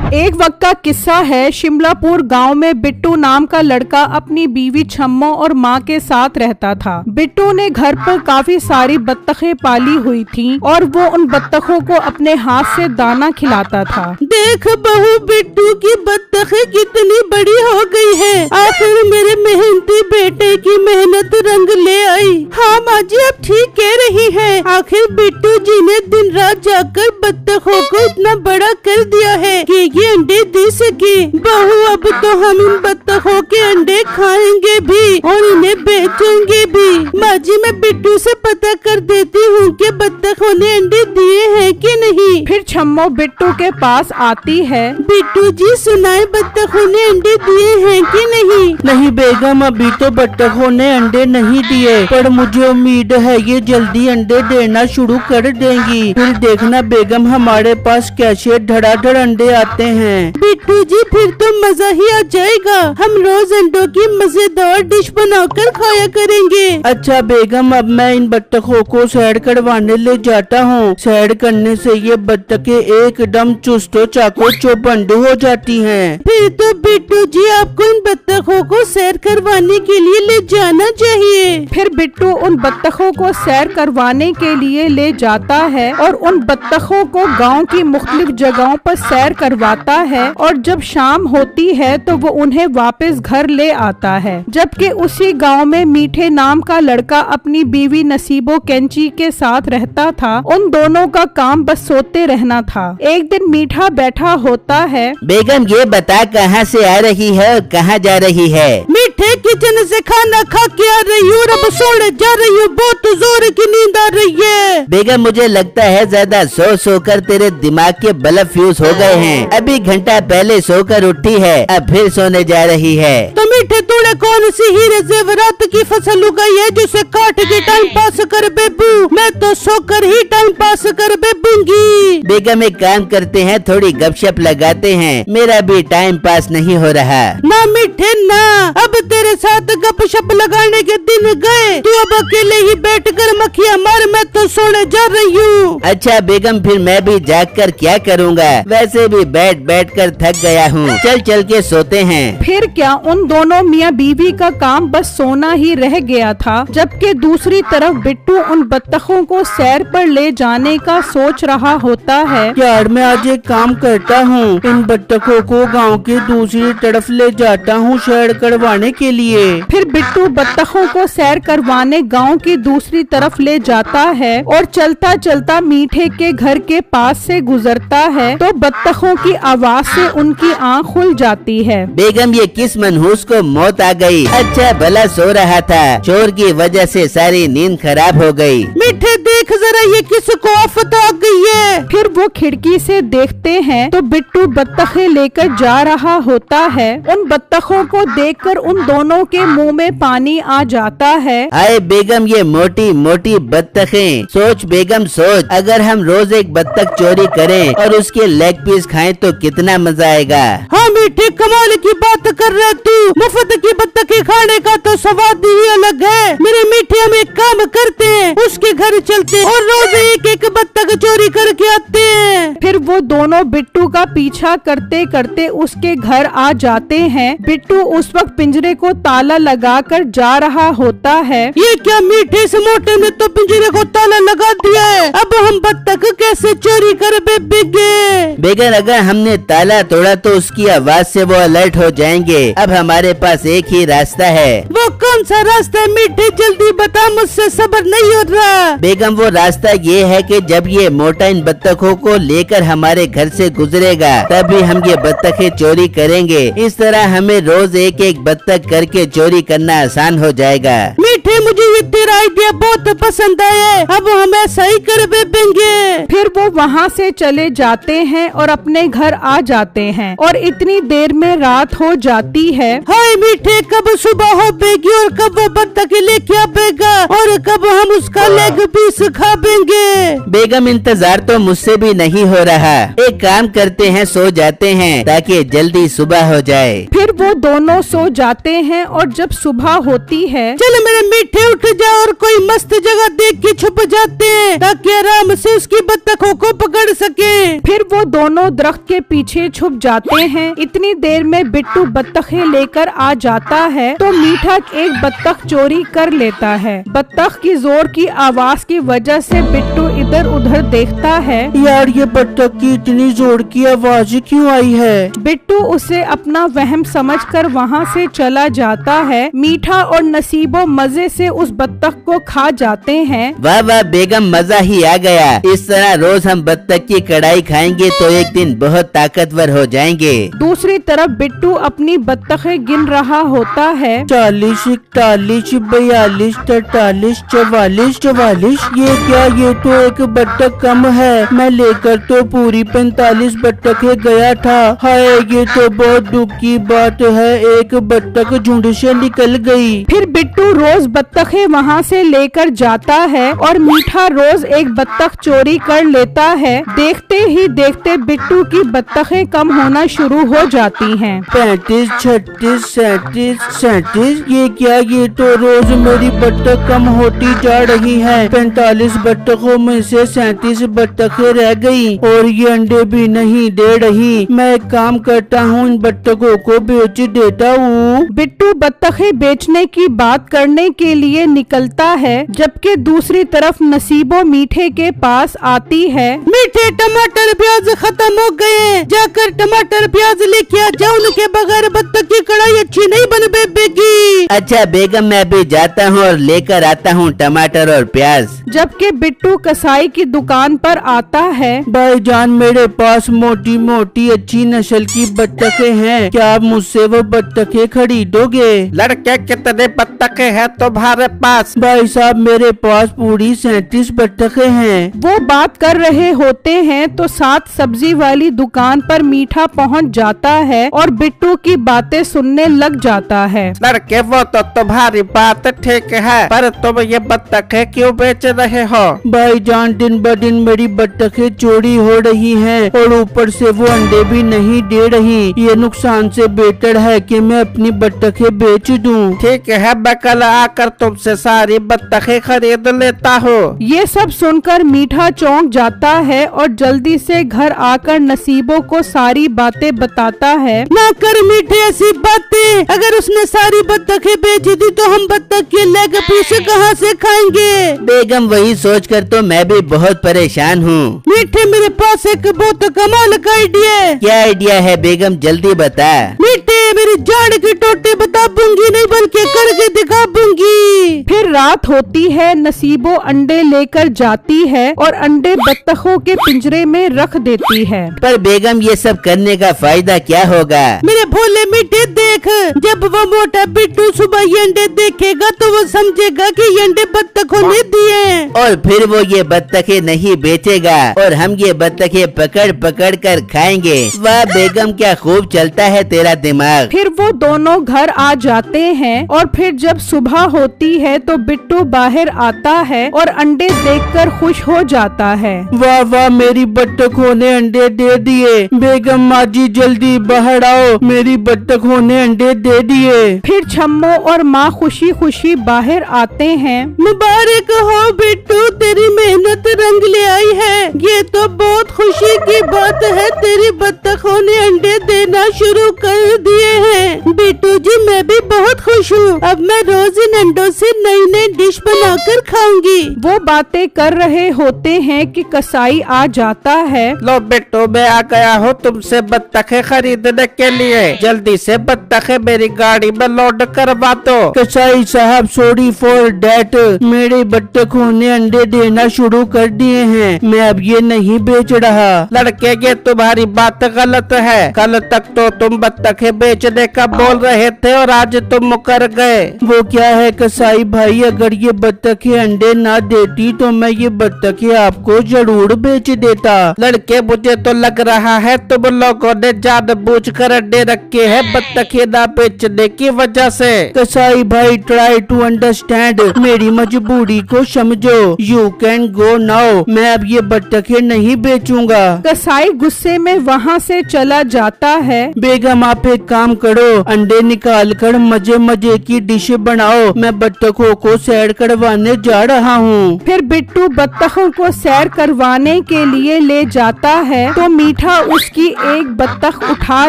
एक वक्त का किस्सा है। शिमलापुर गांव में बिट्टू नाम का लड़का अपनी बीवी छम्मो और माँ के साथ रहता था। बिट्टू ने घर पर काफी सारी बत्तखें पाली हुई थीं और वो उन बत्तखों को अपने हाथ से दाना खिलाता था। देख बहू, बिट्टू की बत्तखें कितनी बड़ी हो गई है। आखिर मेरे मेहनती बेटे की मेहनत रंग ले आई। हाँ माँ जी, अब ठीक कह रही है। आखिर बिट्टू जी ने दिन रात जाकर बत्तखों को इतना बड़ा कर दिया है कि ये अंडे दे सके। बहू, अब तो हम इन बत्तखों के अंडे खाएंगे भी और इन्हें बेचेंगे भी। माँ जी, मैं बिट्टू से पता कर देती हूँ कि बत्तखों ने अंडे दिए हैं कि नहीं। फिर छम्मो बिट्टू के पास आती है। बिट्टू जी सुनाए, बत्तखों ने अंडे दिए हैं कि नहीं? नहीं बेगम, अभी तो बत्तखों ने अंडे नहीं दिए, पर मुझे उम्मीद है ये जल्दी अंडे देना शुरू कर देंगी। फिर देखना बेगम, हमारे पास कैसे धड़ाधड़ अंडे आते हैं। बिट्टू जी, फिर तो मजा ही आ जाएगा। हम रोज अंडों की मजेदार डिश बनाकर खाया करेंगे। अच्छा बेगम, अब मैं इन बत्तखों को सैर करवाने ले जाता हूँ। सैर करने से ये बत्तखें एकदम चुस्त चाको चौबंद हो जाती हैं। फिर तो बिट्टू जी, आपको इन बत्तखों को सैर करवाने के लिए ले जाना चाहिए। फिर बिट्टू उन बत्तखों को सैर करवाने के लिए ले जाता है और उन बत्तखों को गांव की मुख्तलिफ जगहों पर सैर करवाता है और जब शाम होती है तो वो उन्हें वापस घर ले आता है। जबकि उसी गांव में मीठे नाम का लड़का अपनी बीवी नसीबो कैंची के साथ रहता था। उन दोनों का काम बस सोते रहना था। एक दिन मीठा बैठा होता है। बेगम, ये बता कहाँ से आ रही है और कहाँ जा रही है? मीठे किचन से खाना खा के आ रही हूँ, अब सोने जा रही हूँ। बहुत जोर की नींद आ रही है। बेगम, मुझे लगता है ज्यादा सो कर तेरे दिमाग के बल्ब फ्यूज हो गए हैं। अभी घंटा पहले सोकर उठी है, अब फिर सोने जा रही है। तो मीठे, तूने कौन सी हीरे जेवरात की फसल उगाई है जिसे काट के टाइम पास कर बेबू? मैं तो सोकर ही टाइम पास कर बेबूंगी। बेगम, एक काम करते हैं, थोड़ी गपशप लगाते हैं। मेरा भी टाइम पास नहीं हो रहा। ना मीठे ना, अब तेरे साथ गपशप लगाने के दिन गए। तू अब अकेले ही बैठ कर मक्खियाँ मार, मैं तो सोने जा रही हूँ। अच्छा बेगम, फिर मैं भी जाग कर क्या करूँगा? वैसे भी बैठ कर थक गया हूँ। चल के सोते हैं। फिर क्या, उन दोनों मियाँ बीवी का काम बस सोना ही रह गया था। जबकि दूसरी तरफ बिट्टू उन बत्तखों को सैर पर ले जाने का सोच रहा होता है। यार, मैं आज एक काम करता हूँ, इन बत्तखों को गांव की दूसरी तरफ ले जाता हूँ सैर करवाने के लिए। फिर बिट्टू बत्तखों को सैर करवाने गांव की दूसरी तरफ ले जाता है और चलता चलता मीठे के घर के पास से गुजरता है तो बत्तखों की आवाज से उनकी आँख खुल जाती है। बेगम, ये किस मनहूस को मौत आ गई? अच्छा भला सो रहा था, चोर की वजह से सारी नींद खराब हो गई। मीठे, देख जरा ये किसको आफत आ गई है। फिर वो खिड़की से देखते हैं तो बिट्टू बत्तखें लेकर जा रहा होता है। उन बत्तखों को देखकर उन दोनों के मुंह में पानी आ जाता है। आए बेगम, ये मोटी मोटी बत्तखें। सोच बेगम सोच, अगर हम रोज एक बत्तख चोरी करें और उसके लेग पीस खाएं तो कितना मजा आएगा। हाँ मीठे, कमाल की बात कर रहा तू। मुफ्त की बत्तखें खाने का तो स्वाद ही अलग है। मेरे मीठे, हम एक काम करते हैं, उसके घर चलते और रोज एक एक बत्तख चोरी करके आते हैं। फिर वो दोनों बिट्टू का पीछा करते करते उसके घर आ जाते हैं। बिट्टू उस वक्त पिंजरे को ताला लगाकर जा रहा होता है। ये क्या मीठे, इस मोटे ने तो पिंजरे को ताला लगा दिया है। अब हम बत्तख कैसे चोरी कर बेबेगे? बेगम, अगर हमने ताला तोड़ा तो उसकी आवाज से वो अलर्ट हो जाएंगे। अब हमारे पास एक ही रास्ता है। वो कौन सा रास्ता है मीठे? जल्दी बता, मुझसे सब्र नहीं हो रहा। बेगम, वो रास्ता ये है कि जब ये मोटा इन बत्तखों को लेकर हमारे घर से गुजरेगा तभी हम ये बत्तखें चोरी करेंगे। इस तरह हमें रोज एक एक बत्तख करके चोरी करना आसान हो जाएगा। मीठे, मुझे ये तेरा आइडिया बहुत पसंद आया। अब हम ऐसा ही कर बेबेंगे। फिर वो वहाँ से चले जाते हैं और अपने घर आ जाते हैं और इतनी देर में रात हो जाती है। हाय मीठे, देखते कब सुबह हो पेगी और कब वो बत्तख लेके आएगा और कब हम उसका लेग पीस खाएंगे। बेगम इंतजार तो मुझसे भी नहीं हो रहा, एक काम करते हैं सो जाते हैं ताकि जल्दी सुबह हो जाए। फिर वो दोनों सो जाते हैं और जब सुबह होती है चलो मेरे मीठे उठ जाओ और कोई मस्त जगह देख के छुप जाते हैं ताकि आराम से उसकी बत्तखों को पकड़ सके। फिर वो दोनों दरख्त के पीछे छुप जाते हैं। इतनी देर में बिट्टू बत्तखें लेकर आ जाता है तो मीठा एक बत्तख चोरी कर लेता है। बत्तख की जोर की आवाज की वजह से बिट्टू इधर उधर देखता है। यार ये बत्तख की इतनी जोर की आवाज क्यों आई है? बिट्टू उसे अपना वहम समझकर वहाँ से चला जाता है। मीठा और नसीबो मजे से उस बत्तख को खा जाते हैं। वाह वाह बेगम, मजा ही आ गया। इस तरह रोज हम बत्तख की कढ़ाई खाएंगे तो एक दिन बहुत ताकतवर हो जाएंगे। दूसरी तरफ बिट्टू अपनी बत्तखें गिन रहा होता है। 40, 41, 42, 43, 44, 44। ये क्या? ये तो एक बत्तख कम है। मैं लेकर तो पूरी 45 बत्तखें गया था। हाय ये तो बहुत दुख की बात है, एक बत्तख झुंड से निकल गई। फिर बिट्टू रोज बत्तखें वहाँ से लेकर जाता है और मीठा रोज एक बत्तख चोरी कर लेता है। देखते ही देखते बिट्टू की बत्तखें कम होना शुरू हो जाती हैं। 35, 36, 37, 37। ये क्या? ये तो रोज मेरी बत्तख कम होती जा रही है। 45 बत्तखों में से 37 बत्तखें रह गई और ये अंडे भी नहीं दे रही। मैं एक काम करता हूँ, इन बत्तखों को बेच देता हूँ। बिट्टू बत्तखें बेचने की बात करने के लिए निकलता है, जबकि दूसरी तरफ नसीबो मीठे के पास आती है। मीठे टमाटर प्याज खत्म हो गए, जाकर टमाटर प्याज लेके आ जाओ, उनके बगैर बत्तख की कढ़ाई अच्छी नहीं बन बेगी। अच्छा बेगम, मैं अभी जाता हूँ और लेकर आता हूँ टमाटर और प्याज। जबकि बिट्टू कसाई की दुकान पर आता है। भाईजान मेरे पास मोटी मोटी अच्छी नस्ल की बत्तखें हैं, क्या आप मुझसे वो बत्तखें खरीदोगे? लड़के कितने बत्तखें हैं तुम्हारे पास? भाई साहब मेरे पास पूरी 37 बत्तखें हैं। वो बात कर रहे होते हैं तो साथ सब्जी वाली दुकान पर मीठा पहुंच जाता है और बिट्टू की बातें सुनने लग जाता है। लड़के वो तो तुम्हारी बात ठीक है, पर तुम ये बत्तखें क्यों बेच रहे हो? भाईजान दिन ब दिन मेरी बत्तखें चोरी हो रही हैं और ऊपर से वो अंडे भी नहीं दे रही। ये नुकसान से बेहतर है कि मैं अपनी बत्तखें बेच दूं। ठीक है, मैं कल आकर तुमसे सारी बत्तखें खरीद लेता हूँ। ये सब सुनकर मीठा चौंक जाता है और जल्दी से घर आकर नसीबों को सारी बातें बताता है। ना कर मीठे ऐसी बातें, अगर उसने सारी बत्तखें बेच दी तो हम बत्तख के लेग पीस कहाँ से खाएंगे? बेगम वही सोचकर तो मैं भी बहुत परेशान हूँ। मीठे मेरे पास एक बहुत कमाल का आइडिया है। क्या आइडिया है बेगम, जल्दी बता। मीठे मेरी जाड़ की टोटे बता दूंगी, नहीं बल्कि करके दिखा दूंगी। फिर रात होती है। नसीबो अंडे लेकर जाती है और अंडे बत्तखों के पिंजरे में रख देती है। पर बेगम ये सब करने का फायदा क्या होगा? मेरे भोले मीठे देख, जब वो मोटा बिट्टू सुबह ये अंडे देखेगा तो वो समझेगा कि ये अंडे बत्तखों ने दिए और फिर वो ये बत्तखें नहीं बेचेगा और हम ये बत्तखें पकड़ पकड़ कर खाएंगे। वाह बेगम, क्या खूब चलता है तेरा दिमाग। फिर वो दोनों घर आ जाते हैं और फिर जब सुबह होती है तो बिट्टू बाहर आता है और अंडे देखकर खुश हो जाता है। वाह वाह मेरी बत्तखों ने अंडे दे दिए। बेगम माँ जी जल्दी बाहर आओ, मेरी बत्तखों ने अंडे दे दिए। फिर छम्मो और माँ खुशी खुशी बाहर आते हैं। मुबारक हो बिट्टू, तेरी मेहनत रंग ले आई है। ये तो बहुत खुशी की बात है, तेरी बत्तखों ने अंडे देना शुरू कर दिए हैं। बिट्टू जी मैं भी बहुत खुश हूँ, अब मैं रोज इन अंडों से नई नई डिश बनाकर खाऊंगी। वो बातें कर रहे होते हैं कि कसाई आ जाता है। लो बिट्टू, मैं आ गया हूँ तुमसे बत्तखें खरीदने के लिए, जल्दी से बत्तखें मेरी गाड़ी में लोड करवा दो। कसाई साहब सॉरी फॉर डैट, मेरे बत्तखों ने अंडे देना शुरू कर दिए हैं, मैं अब ये नहीं बेच रहा। लड़के ये तुम्हारी बात गलत है, कल तक तो तुम बत्तखें बेच बेचने का बोल रहे थे और आज तुम मुकर गए। वो क्या है कसाई भाई, अगर ये बत्तखें अंडे ना देती तो मैं ये बत्तखें आपको जरूर बेच देता। लड़के मुझे तो लग रहा है तुम लोगों ने जानबूझकर अंडे रखे हैं बत्तखें ना बेचने की वजह से। कसाई भाई ट्राई टू अंडरस्टैंड, मेरी मजबूरी को समझो। यू कैन गो नाउ, मैं अब ये बत्तखें नहीं बेचूंगा। कसाई गुस्से में वहाँ से चला जाता है। बेगम आप एक काम करो, अंडे निकाल कर मजे मजे की डिश बनाओ, मैं बत्तखों को सैर करवाने जा रहा हूँ। फिर बिट्टू बत्तखों को सैर करवाने के लिए ले जाता है तो मीठा उसकी एक बत्तख उठा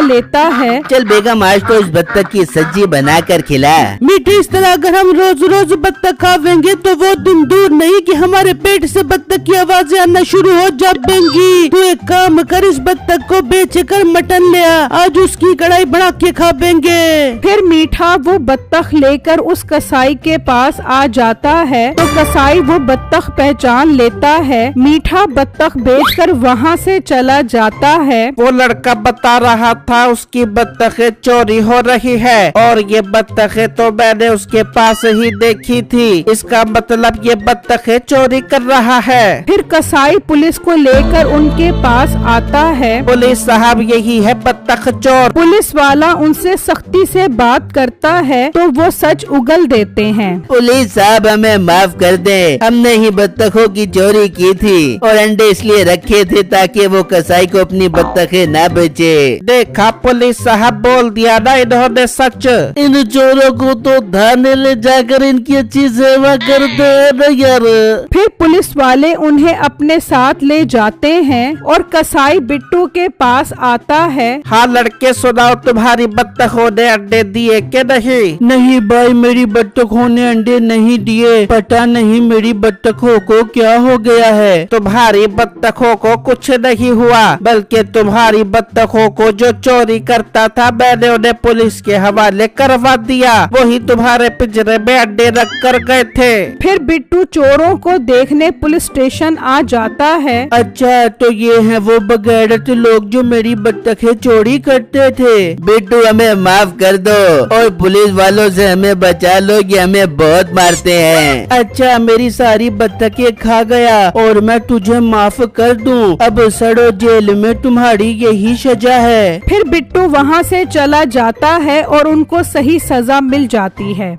लेता है। चल बेगम आज तो इस बत्तख की सब्जी बना कर खिला। मीठी, इस तरह अगर हम रोज रोज बत्तख खावेंगे तो वो दिन दूर नहीं कि हमारे पेट से बत्तख की आवाजें आना शुरू हो जाएंगी। तू एक काम कर, इस बत्तख को बेचकर मटन ले आ, आज उसकी कढ़ाई बना के खावेंगे। फिर मीठा वो बत्तख लेकर उस कसाई के पास आ जाता है तो कसाई वो बत्तख पहचान लेता है। मीठा बत्तख बेचकर वहाँ से चला जाता है। वो लड़का बता रहा था उसकी बत्तखें चोरी हो रही है और ये बत्तखें तो मैंने उसके पास ही देखी थी, इसका मतलब ये बत्तखें चोरी कर रहा है। फिर कसाई पुलिस को लेकर उनके पास आता है। पुलिस साहब यही है बत्तख चोर। पुलिस वाला उनसे सख्ती से बात करता है तो वो सच उगल देते हैं। पुलिस साहब हमें माफ कर दे, हमने ही बत्तखों की चोरी की थी और अंडे इसलिए रखे थे ताकि वो कसाई को अपनी बत्तखें ना बेचे। देखा पुलिस साहब, बोल दिया ना इन्होंने सच। इन चोरों को तो थाने ले जाकर इनकी अच्छी सेवा कर दे ना यार। फिर पुलिस वाले उन्हें अपने साथ ले जाते हैं और कसाई बिट्टू के पास आता है। हाँ लड़के सुनाओ, तुम्हारी बत्तखों ने अंडे दिए के नहीं? नहीं भाई, मेरी बत्तखों ने अंडे नहीं दिए, पता नहीं मेरी बत्तखों को क्या हो गया है। तुम्हारी बत्तखों को कुछ नहीं हुआ, बल्कि तुम्हारी बत्तखों को जो चोरी करता था मैंने उन्हें पुलिस के हवाले करवा दिया, वही तुम्हारे पिंजरे में अंडे रख कर गए थे। फिर बिट्टू चोरों को देखने पुलिस स्टेशन आ जाता है। अच्छा तो ये हैं वो बगैरत लोग जो मेरी बत्तखें चोरी करते थे। बिट्टू हमें माफ कर दो और पुलिस वालों से हमें बचा लो, ये हमें बहुत मारते हैं। अच्छा मेरी सारी बत्तखें खा गया और मैं तुझे माफ कर दूं, अब सड़ो जेल में, तुम्हारी यही सजा है। फिर बिट्टू वहाँ से चला जाता है और उनको सही सजा मिल जाती है।